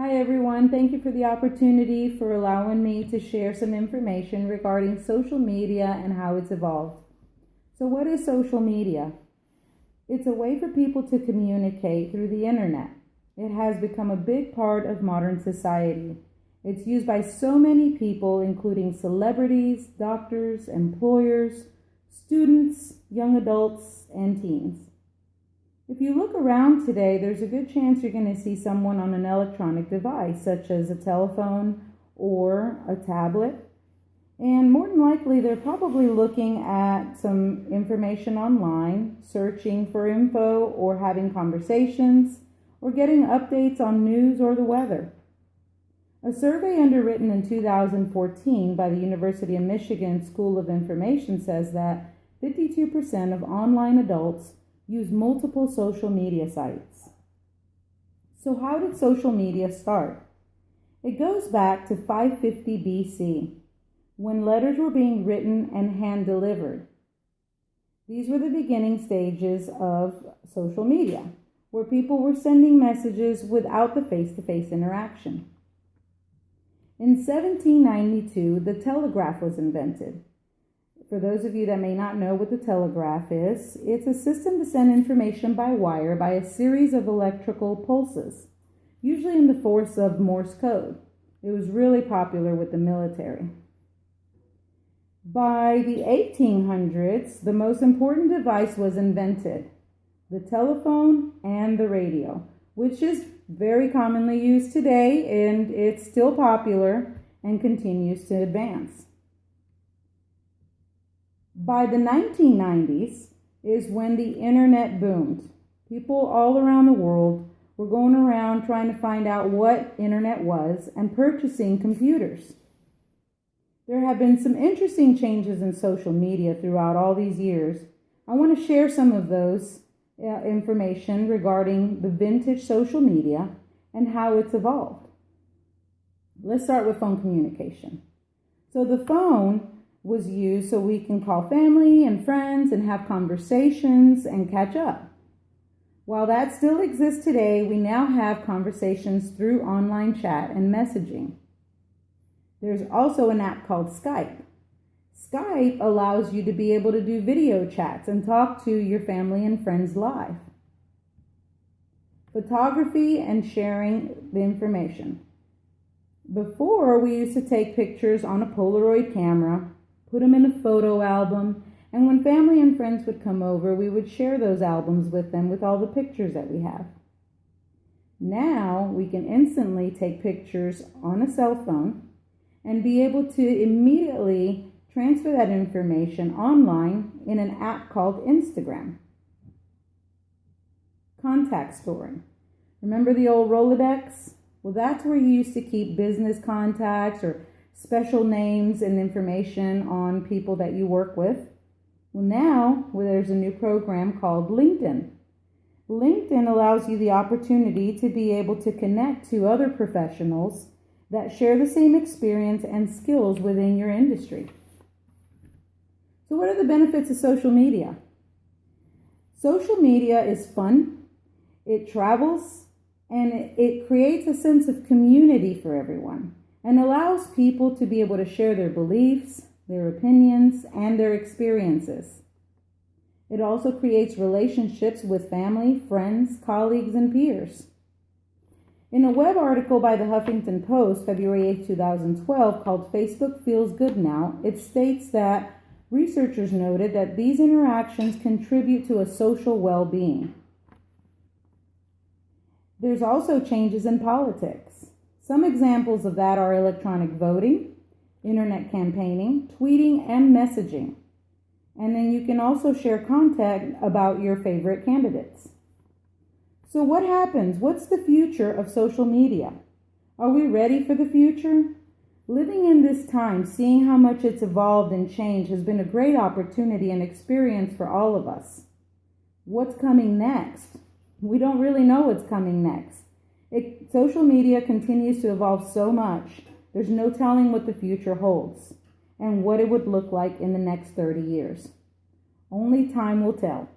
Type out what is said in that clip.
Hi everyone, thank you for the opportunity for allowing me to share some information regarding social media and how it's evolved. So what is social media? It's a way for people to communicate through the internet. It has become a big part of modern society. It's used by so many people, including celebrities, doctors, employers, students, young adults, and teens. If you look around today, there's a good chance you're going to see someone on an electronic device, such as a telephone or a tablet. And more than likely, they're probably looking at some information online, searching for info or having conversations, or getting updates on news or the weather. A survey underwritten in 2014 by the University of Michigan School of Information says that 52% of online adults use multiple social media sites. So how did social media start? It goes back to 550 BC, when letters were being written and hand-delivered. These were the beginning stages of social media, where people were sending messages without the face-to-face interaction. In 1792, the telegraph was invented. For those of you that may not know what the telegraph is, it's a system to send information by wire by a series of electrical pulses, usually in the force of Morse code. It was really popular with the military. By the 1800s, the most important device was invented, the telephone and the radio, which is very commonly used today, and it's still popular and continues to advance. By the 1990s is when the internet boomed. People all around the world were going around trying to find out what internet was and purchasing computers. There have been some interesting changes in social media throughout all these years. I want to share some of those information regarding the vintage social media and how it's evolved. Let's start with phone communication. So the phone was used so we can call family and friends and have conversations and catch up. While that still exists today, we now have conversations through online chat and messaging. There's also an app called Skype. Skype allows you to be able to do video chats and talk to your family and friends live. Photography and sharing the information. Before, we used to take pictures on a Polaroid camera, put them in a photo album, and when family and friends would come over, we would share those albums with them with all the pictures that we have. Now, we can instantly take pictures on a cell phone and be able to immediately transfer that information online in an app called Instagram. Contact storing. Remember the old Rolodex? Well, that's where you used to keep business contacts or special names and information on people that you work with. Well, now there's a new program called LinkedIn. LinkedIn allows you the opportunity to be able to connect to other professionals that share the same experience and skills within your industry. So what are the benefits of social media? Social media is fun, it travels, and it creates a sense of community for everyone, and allows people to be able to share their beliefs, their opinions, and their experiences. It also creates relationships with family, friends, colleagues, and peers. In a web article by the Huffington Post, February 8, 2012, called Facebook Feels Good Now, it states that researchers noted that these interactions contribute to a social well-being. There's also changes in politics. Some examples of that are electronic voting, internet campaigning, tweeting, and messaging. And then you can also share content about your favorite candidates. So what happens? What's the future of social media? Are we ready for the future? Living in this time, seeing how much it's evolved and changed has been a great opportunity and experience for all of us. What's coming next? We don't really know what's coming next. Social media continues to evolve so much. There's no telling what the future holds and what it would look like in the next 30 years. Only time will tell.